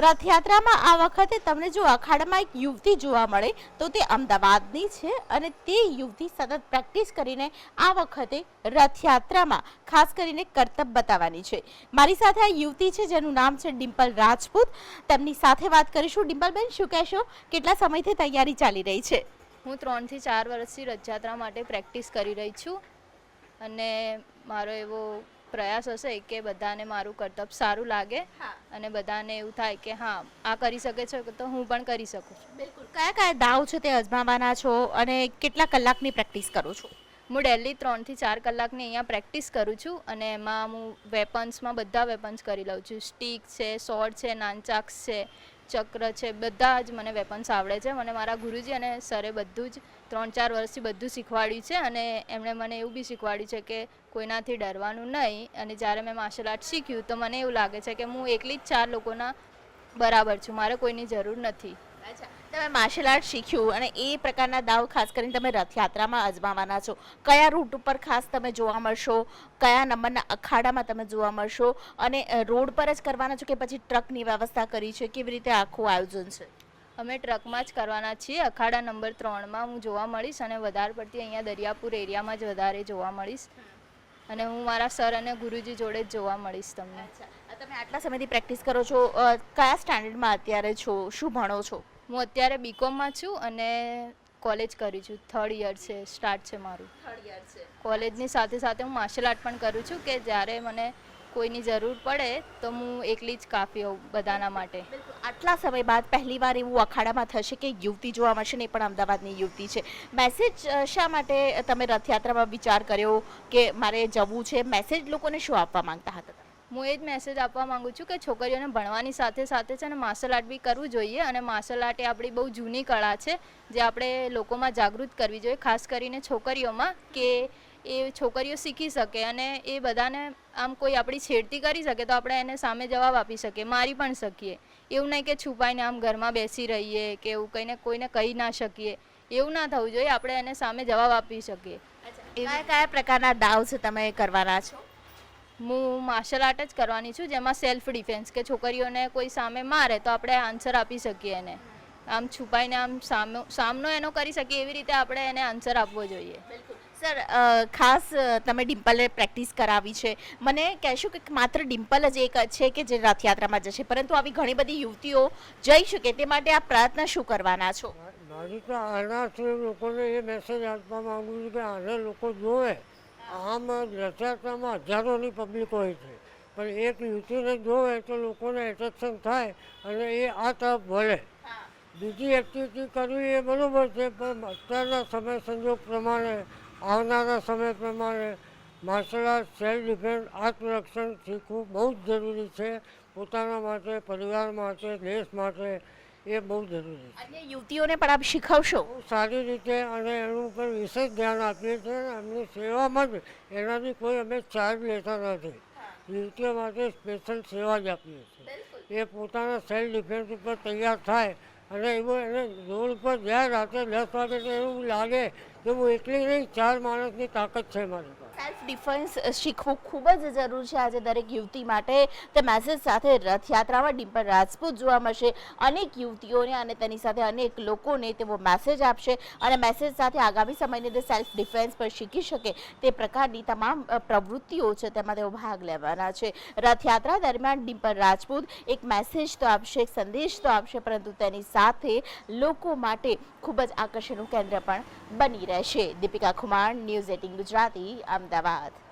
રથયાત્રામાં આ વખતે તમને જો અખાડામાં એક યુવતી જોવા મળે તો તે અમદાવાદની છે અને તે યુવતી સતત પ્રેક્ટિસ કરીને આ વખતે રથયાત્રામાં ખાસ કરીને કરતબ બતાવવાની છે। મારી સાથે આ યુવતી છે જેનું નામ છે ડિમ્પલ રાજપૂત। તેમની સાથે વાત કરીશું। ડિમ્પલબેન, શું કહેશો, કેટલા સમયથી તૈયારી ચાલી રહી છે? હું 3 થી 4 વર્ષથી રથયાત્રા માટે પ્રેક્ટિસ કરી રહી છું અને મારો એવો પ્રયાસ હશે કે બધાને મારું કરતબ સારું લાગે અને બધાને એવું થાય કે હા, આ કરી શકે છે તો હું પણ કરી શકું છું। બિલકુલ। કયા કયા દાવ છે તે અજમાવવાના છો અને કેટલા કલાકની પ્રેક્ટિસ કરો છો? હું ડેલી 3 થી 4 કલાકની અહીંયા પ્રેક્ટિસ કરું છું અને એમાં હું વેપન્સમાં બધા વેપન્સ કરી લઉં છું। સ્ટીક છે, સોર્ડ છે, નાનચાક્સ છે, ચક્ર છે, બધા જ મને વેપન્સ આવડે છે। મને મારા ગુરુજી અને સરે બધું જ 3-4 વર્ષથી બધું શીખવાડ્યું છે અને એમણે મને એવું બી શીખવાડ્યું છે કે કોઈનાથી ડરવાનું નહીં। અને જ્યારે મેં માર્શલ આર્ટ શીખ્યું તો મને એવું લાગે છે કે હું એકલી જ 4 લોકોના બરાબર છું, મારે કોઈની જરૂર નથી। અચ્છા, તમે માર્શલ આર્ટ શીખ્યું અને એ પ્રકારના દાવ ખાસ કરીને તમે રથયાત્રામાં અજમાવવાના છો। કયા રૂટ ઉપર ખાસ તમે જોવા મળશો, કયા નંબરના અખાડામાં તમે જોવા મળશો અને રોડ પર જ કરવાના છો કે પછી ટ્રકની વ્યવસ્થા કરી છે? કેવી રીતે આખું આયોજન છે? અમે ટ્રકમાં જ કરવાના છીએ। અખાડા નંબર 3માં હું જોવા મળીશ અને વધારે પડતી અહીંયા દરિયાપુર એરિયામાં જ વધારે જોવા મળીશ અને હું મારા સર અને ગુરુજી જોડે જ જોવા મળીશ તમને। તમે આટલા સમયથી પ્રેક્ટિસ કરો છો, કયા સ્ટાન્ડર્ડમાં અત્યારે છો, શું ભણો છો? હું અત્યારે બીકોમમાં છું અને કોલેજ કરી છું। 3rd યર છે, સ્ટાર્ટ છે મારું। 3rd યર છે। કોલેજની સાથે સાથે હું માર્શલ આર્ટ પણ કરું છું કે જ્યારે મને કોઈની જરૂર પડે તો હું એકલી જ કાફી હોઉં બધાના માટે। આટલા સમય બાદ પહેલીવાર એવું અખાડામાં થશે કે યુવતી જોવા મળશે ને, એ પણ અમદાવાદની યુવતી છે। મેસેજ શા માટે તમે રથયાત્રામાં વિચાર કર્યો કે મારે જવું છે? મેસેજ લોકોને શું આપવા માંગતા હતા? હું એ જ મેસેજ આપવા માગું છું કે છોકરીઓને ભણવાની સાથે સાથે છે ને માર્શલ આર્ટ બી કરવું જોઈએ અને માર્શલ આર્ટ એ આપણી બહુ જૂની કળા છે જે આપણે લોકોમાં જાગૃત કરવી જોઈએ, ખાસ કરીને છોકરીઓમાં, કે એ છોકરીઓ શીખી શકે અને એ બધાને આમ કોઈ આપણી છેડતી કરી શકે તો આપણે એને સામે જવાબ આપી શકીએ, મારી પણ શકીએ। એવું નહીં કે છુપાઈને આમ ઘરમાં બેસી રહીએ કે એવું કહીને કોઈને કહી ના શકીએ, એવું ના થવું જોઈએ। આપણે એને સામે જવાબ આપી શકીએ। કયા કયા પ્રકારના દાવ છે તમે કરવાના છો? હું માર્શલ આર્ટ જ કરવાની છું જેમાં સેલ્ફ ડિફેન્સ, કે છોકરીઓને કોઈ સામે મારે તો આપણે આન્સર આપી શકીએ એને, આમ છુપાઈને આમ સામનો એનો કરી શકીએ એવી રીતે આપણે એને આન્સર આપવો જોઈએ। સર, ખાસ તમે ડિમ્પલે પ્રેક્ટિસ કરાવી છે, મને કહેશો કે માત્ર ડિમ્પલ જ એક છે કે જે રથયાત્રામાં જશે, પરંતુ આવી ઘણી બધી યુવતીઓ જઈ શકે તે માટે આ પ્રયત્ન શું કરવાના છો? મારી તો આનાથી લોકોને એ મેસેજ આપવા માંગુ છું કે આને લોકો જોવે। આમ રથયાત્રામાં હજારોની પબ્લિક હોય છે, પણ એક યુવતીને જોવે તો લોકોને એટ્રેક્શન થાય અને એ આ તરફ વળે। બીજી એક્ટિવિટી કરવી એ બરાબર છે, પણ અત્યારના સમય સંજોગ પ્રમાણે, આવનારા સમય પ્રમાણે માર્શલ આર્ટ, સેલ્ફ ડિફેન્સ, આત્મરક્ષણ શીખવું બહુ જ જરૂરી છે। પોતાના માટે, પરિવાર માટે, દેશ માટે એ બહુ જરૂરી છે। અન્ય યુવતીઓને પણ આપ શીખવશો? બહુ સારી રીતે અને એનું ઉપર વિશેષ ધ્યાન આપીએ છીએ અને એમની સેવામાં જ, એનાથી કોઈ અમે ચાર્જ લેતા નથી। યુવતીઓ માટે સ્પેશિયલ સેવા જ આપીએ છીએ। એ પોતાના સેલ્ફ ડિફેન્સ ઉપર તૈયાર થાય અને એવું એને રોડ પર જાય રાત્રે 10 વાગે તો એવું લાગે કે હું એકલી નહીં, 4 માણસની તાકાત છે મારી પાસે। સેલ્ફ ડિફેન્સ શીખવું ખૂબ જ જરૂર છે આજે દરેક યુવતી માટે। તે મેસેજ સાથે રથયાત્રામાં ડિમ્પલ રાજપૂત જોવા મળશે। અનેક યુવતીઓને અને તેની સાથે અનેક લોકોને તેઓ મેસેજ આપશે અને મેસેજ સાથે આગામી સમયની અંદર સેલ્ફ ડિફેન્સ પર શીખી શકે તે પ્રકારની તમામ પ્રવૃત્તિઓ છે તેમાં તેઓ ભાગ લેવાના છે। રથયાત્રા દરમિયાન ડિમ્પલ રાજપૂત એક મેસેજ તો આપશે, એક સંદેશ તો આપશે, પરંતુ તેની સાથે લોકો માટે ખૂબ જ આકર્ષણનું કેન્દ્ર પણ બની રહેશે। દીપિકા કુમાર, ન્યૂઝ 18 ગુજરાતી, અમદાવાદ।